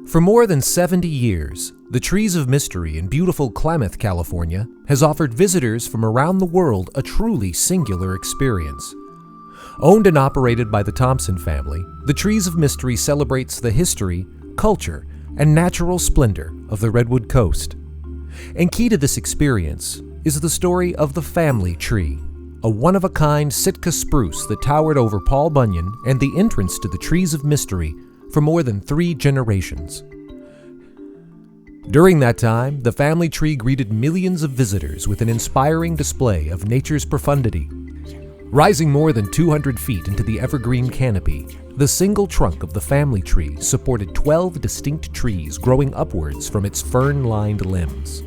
For more than 70 years, the Trees of Mystery in beautiful Klamath, California, has offered visitors from around the world a truly singular experience. Owned and operated by the Thompson family, the Trees of Mystery celebrates the history, culture, and natural splendor of the Redwood Coast. And key to this experience is the story of the family tree, a one-of-a-kind Sitka spruce that towered over Paul Bunyan and the entrance to the Trees of Mystery for more than 3 generations. During that time, the family tree greeted millions of visitors with an inspiring display of nature's profundity. Rising more than 200 feet into the evergreen canopy, the single trunk of the family tree supported 12 distinct trees growing upwards from its fern-lined limbs.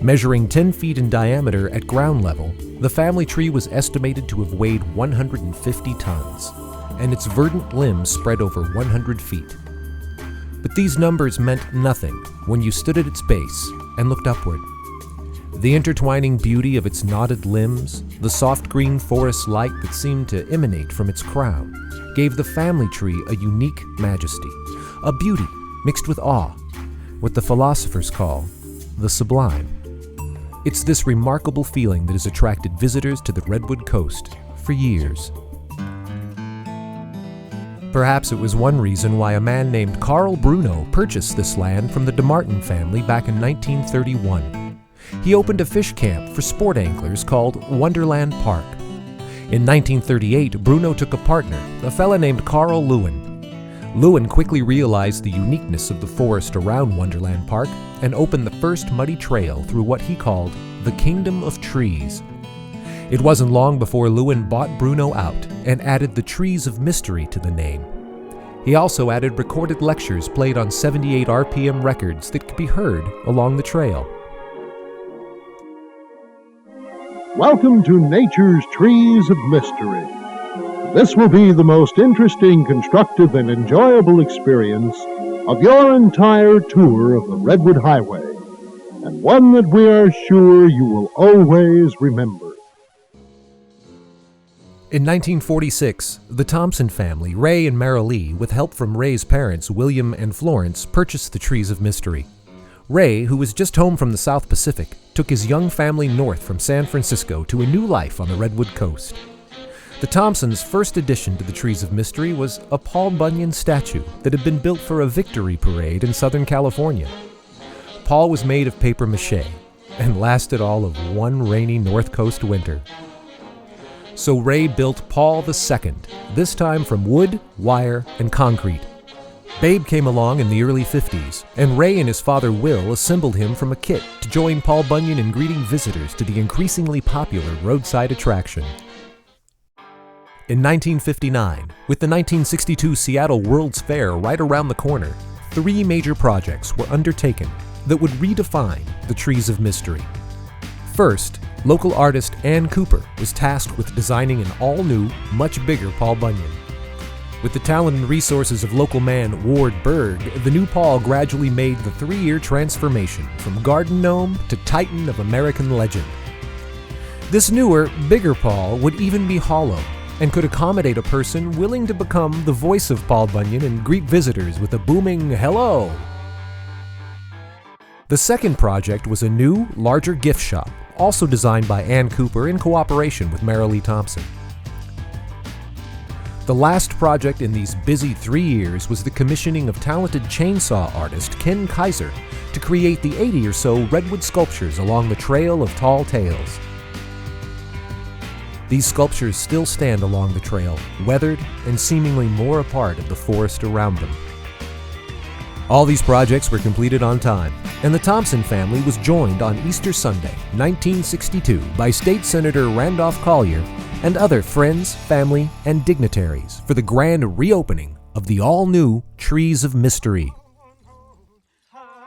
Measuring 10 feet in diameter at ground level, the family tree was estimated to have weighed 150 tons, and its verdant limbs spread over 100 feet. But these numbers meant nothing when you stood at its base and looked upward. The intertwining beauty of its knotted limbs, the soft green forest light that seemed to emanate from its crown, gave the family tree a unique majesty, a beauty mixed with awe, what the philosophers call the sublime. It's this remarkable feeling that has attracted visitors to the Redwood Coast for years. Perhaps it was one reason why a man named Carl Bruno purchased this land from the DeMartin family back in 1931. He opened a fish camp for sport anglers called Wonderland Park. In 1938, Bruno took a partner, a fella named Carl Lewin. Lewin quickly realized the uniqueness of the forest around Wonderland Park and opened the first muddy trail through what he called the Kingdom of Trees. It wasn't long before Lewin bought Bruno out and added the Trees of Mystery to the name. He also added recorded lectures played on 78 RPM records that could be heard along the trail. Welcome to Nature's Trees of Mystery. This will be the most interesting, constructive, and enjoyable experience of your entire tour of the Redwood Highway, and one that we are sure you will always remember. In 1946, the Thompson family, Ray and Mara Lee, with help from Ray's parents, William and Florence, purchased the Trees of Mystery. Ray, who was just home from the South Pacific, took his young family north from San Francisco to a new life on the Redwood Coast. The Thompsons' first addition to the Trees of Mystery was a Paul Bunyan statue that had been built for a victory parade in Southern California. Paul was made of paper mache and lasted all of one rainy North Coast winter. So Ray built Paul II, this time from wood, wire, and concrete. Babe came along in the early 50s, and Ray and his father Will assembled him from a kit to join Paul Bunyan in greeting visitors to the increasingly popular roadside attraction. In 1959, with the 1962 Seattle World's Fair right around the corner, 3 major projects were undertaken that would redefine the Trees of Mystery. First, local artist Ann Cooper was tasked with designing an all-new, much bigger Paul Bunyan. With the talent and resources of local man Ward Berg, the new Paul gradually made the 3-year transformation from garden gnome to titan of American legend. This newer, bigger Paul would even be hollow and could accommodate a person willing to become the voice of Paul Bunyan and greet visitors with a booming hello. The second project was a new, larger gift shop, also designed by Ann Cooper in cooperation with Mara Lee Thompson. The last project in these busy 3 years was the commissioning of talented chainsaw artist Ken Kaiser to create the 80 or so redwood sculptures along the Trail of Tall Tales. These sculptures still stand along the trail, weathered and seemingly more a part of the forest around them. All these projects were completed on time, and the Thompson family was joined on Easter Sunday, 1962, by State Senator Randolph Collier and other friends, family, and dignitaries for the grand reopening of the all-new Trees of Mystery.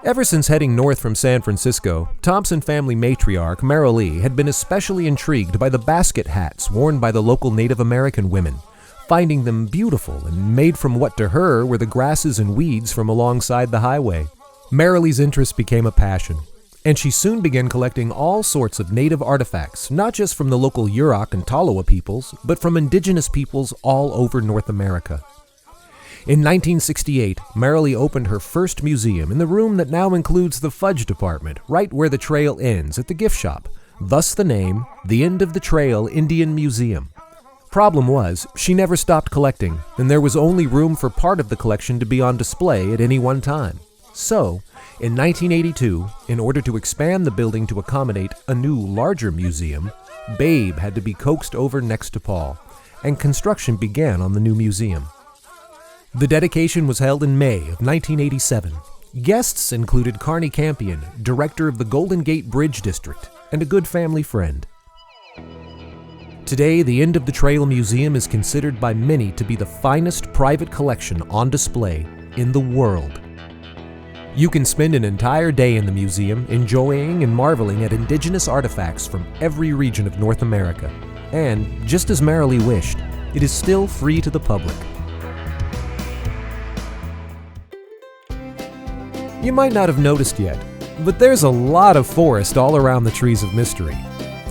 Ever since heading north from San Francisco, Thompson family matriarch Mara Lee had been especially intrigued by the basket hats worn by the local Native American women, finding them beautiful and made from what to her were the grasses and weeds from alongside the highway. Mara Lee's interest became a passion, and she soon began collecting all sorts of native artifacts, not just from the local Yurok and Tolowa peoples, but from indigenous peoples all over North America. In 1968, Marilee opened her first museum in the room that now includes the fudge department, right where the trail ends at the gift shop. Thus the name, the End of the Trail Indian Museum. Problem was, she never stopped collecting, and there was only room for part of the collection to be on display at any one time. So, in 1982, in order to expand the building to accommodate a new, larger museum, Babe had to be coaxed over next to Paul, and construction began on the new museum. The dedication was held in May of 1987. Guests included Carney Campion, director of the Golden Gate Bridge District, and a good family friend. Today, the End of the Trail Museum is considered by many to be the finest private collection on display in the world. You can spend an entire day in the museum enjoying and marveling at indigenous artifacts from every region of North America. And, just as Marilee wished, it is still free to the public. You might not have noticed yet, but there's a lot of forest all around the Trees of Mystery.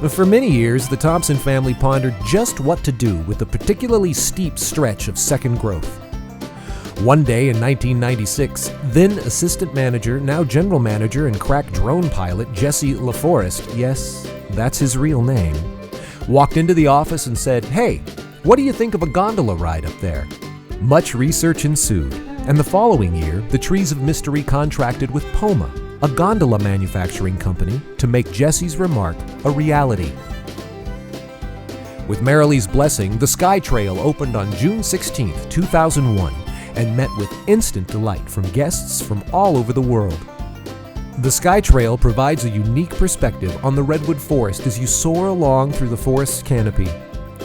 For many years, the Thompson family pondered just what to do with the particularly steep stretch of second growth. One day in 1996, then assistant manager, now general manager and crack drone pilot Jesse LaForest, yes, that's his real name, walked into the office and said, "Hey, what do you think of a gondola ride up there?" Much research ensued, and the following year, the Trees of Mystery contracted with Poma, a gondola manufacturing company, to make Jesse's remark a reality. With Marilee's blessing, the Sky Trail opened on June 16, 2001, and met with instant delight from guests from all over the world. The Sky Trail provides a unique perspective on the redwood forest as you soar along through the forest's canopy.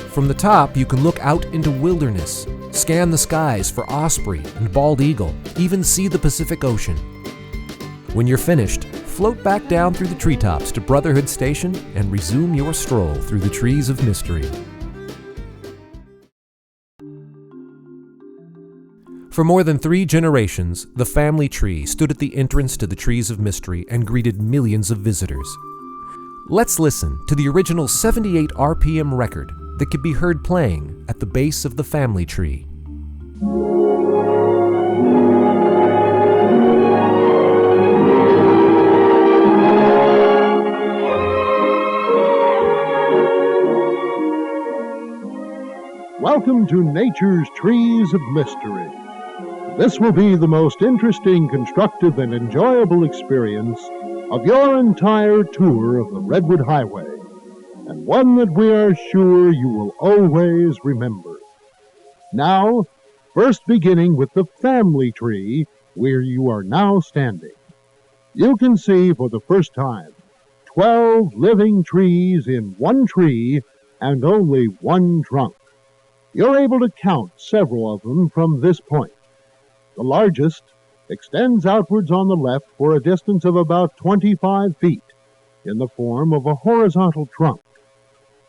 From the top, you can look out into wilderness, scan the skies for osprey and bald eagle, even see the Pacific Ocean. When you're finished, float back down through the treetops to Brotherhood Station and resume your stroll through the Trees of Mystery. For more than 3 generations, the family tree stood at the entrance to the Trees of Mystery and greeted millions of visitors. Let's listen to the original 78 RPM record that could be heard playing at the base of the family tree. Welcome to Nature's Trees of Mystery. This will be the most interesting, constructive, and enjoyable experience of your entire tour of the Redwood Highway, and one that we are sure you will always remember. Now, first beginning with the family tree where you are now standing. You can see for the first time 12 living trees in one tree and only one trunk. You're able to count several of them from this point. The largest extends outwards on the left for a distance of about 25 feet in the form of a horizontal trunk.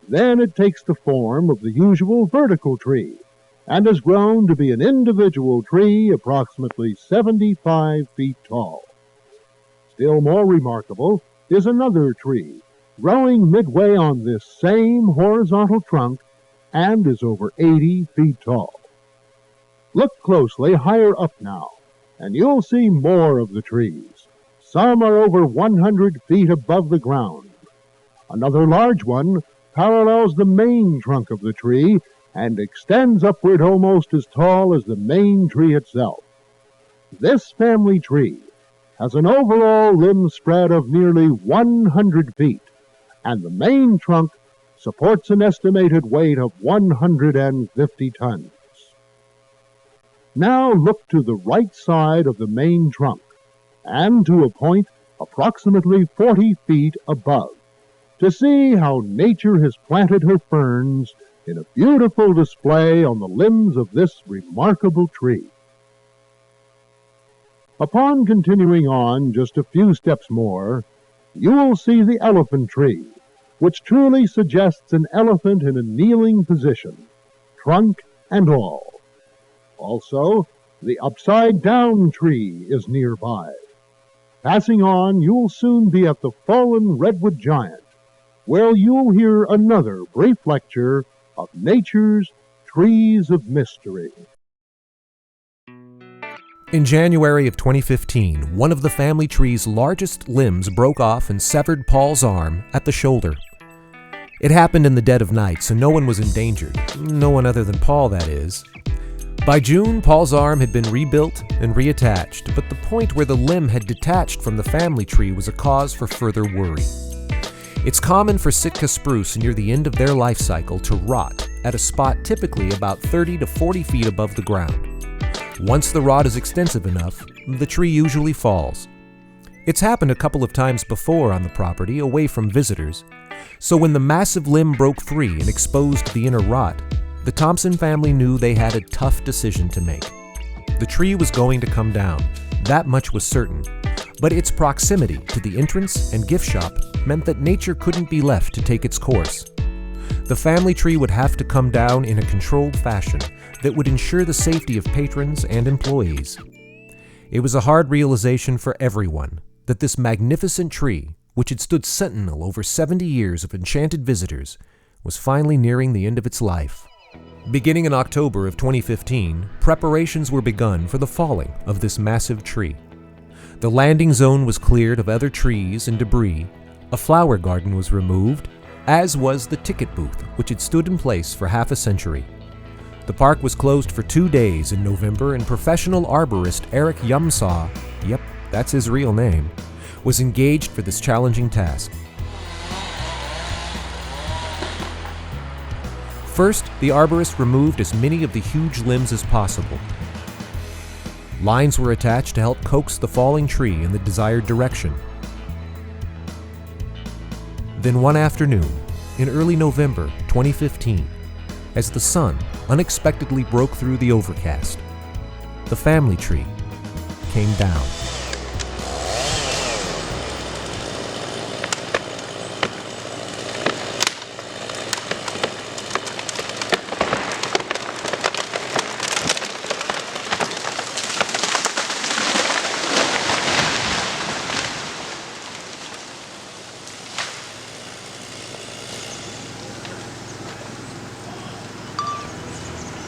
Then it takes the form of the usual vertical tree and has grown to be an individual tree approximately 75 feet tall. Still more remarkable is another tree growing midway on this same horizontal trunk and is over 80 feet tall. Look closely higher up now, and you'll see more of the trees. Some are over 100 feet above the ground. Another large one parallels the main trunk of the tree and extends upward almost as tall as the main tree itself. This family tree has an overall limb spread of nearly 100 feet, and the main trunk supports an estimated weight of 150 tons. Now look to the right side of the main trunk, and to a point approximately 40 feet above, to see how nature has planted her ferns in a beautiful display on the limbs of this remarkable tree. Upon continuing on just a few steps more, you will see the elephant tree, which truly suggests an elephant in a kneeling position, trunk and all. Also, the upside-down tree is nearby. Passing on, you'll soon be at the fallen redwood giant, where you'll hear another brief lecture of Nature's Trees of Mystery. In January of 2015, one of the family tree's largest limbs broke off and severed Paul's arm at the shoulder. It happened in the dead of night, so no one was endangered. No one other than Paul, that is. By June, Paul's arm had been rebuilt and reattached, but the point where the limb had detached from the family tree was a cause for further worry. It's common for Sitka spruce near the end of their life cycle to rot at a spot typically about 30 to 40 feet above the ground. Once the rot is extensive enough, the tree usually falls. It's happened a couple of times before on the property, away from visitors, so when the massive limb broke free and exposed the inner rot, the Thompson family knew they had a tough decision to make. The tree was going to come down, that much was certain, but its proximity to the entrance and gift shop meant that nature couldn't be left to take its course. The family tree would have to come down in a controlled fashion that would ensure the safety of patrons and employees. It was a hard realization for everyone that this magnificent tree, which had stood sentinel over 70 years of enchanted visitors, was finally nearing the end of its life. Beginning in October of 2015, preparations were begun for the falling of this massive tree. The landing zone was cleared of other trees and debris, a flower garden was removed, as was the ticket booth, which had stood in place for half a century. The park was closed for 2 days in November, and professional arborist Eric Yumsaw, yep, that's his real name, was engaged for this challenging task. First, the arborist removed as many of the huge limbs as possible. Lines were attached to help coax the falling tree in the desired direction. Then one afternoon, in early November 2015, as the sun unexpectedly broke through the overcast, the family tree came down.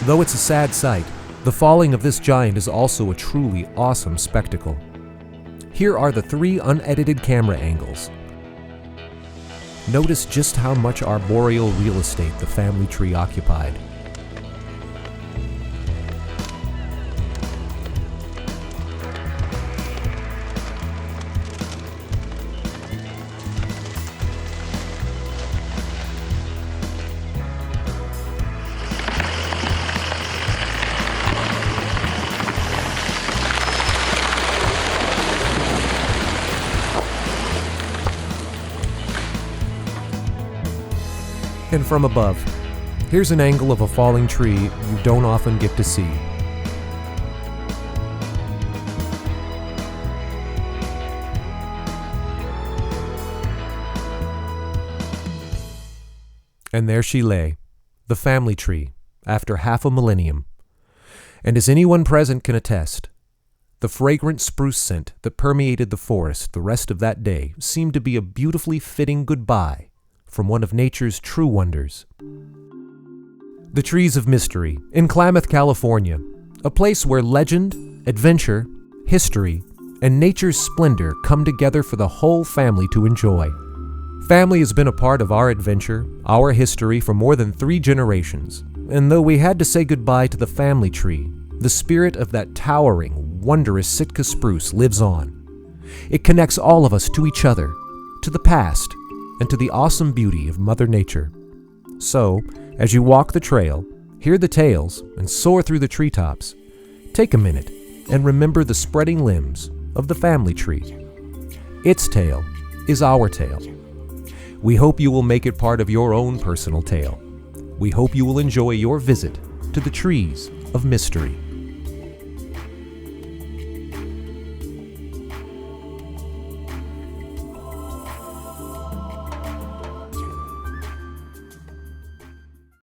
Though it's a sad sight, the falling of this giant is also a truly awesome spectacle. Here are the 3 unedited camera angles. Notice just how much arboreal real estate the family tree occupied. And from above, here's an angle of a falling tree you don't often get to see. And there she lay, the family tree, after half a millennium. And as anyone present can attest, the fragrant spruce scent that permeated the forest the rest of that day seemed to be a beautifully fitting goodbye from one of nature's true wonders. The Trees of Mystery in Klamath, California, a place where legend, adventure, history, and nature's splendor come together for the whole family to enjoy. Family has been a part of our adventure, our history for more than 3 generations, and though we had to say goodbye to the family tree, the spirit of that towering, wondrous Sitka spruce lives on. It connects all of us to each other, to the past, and to the awesome beauty of Mother Nature. So, as you walk the trail, hear the tales, and soar through the treetops, take a minute and remember the spreading limbs of the family tree. Its tale is our tale. We hope you will make it part of your own personal tale. We hope you will enjoy your visit to the Trees of Mystery.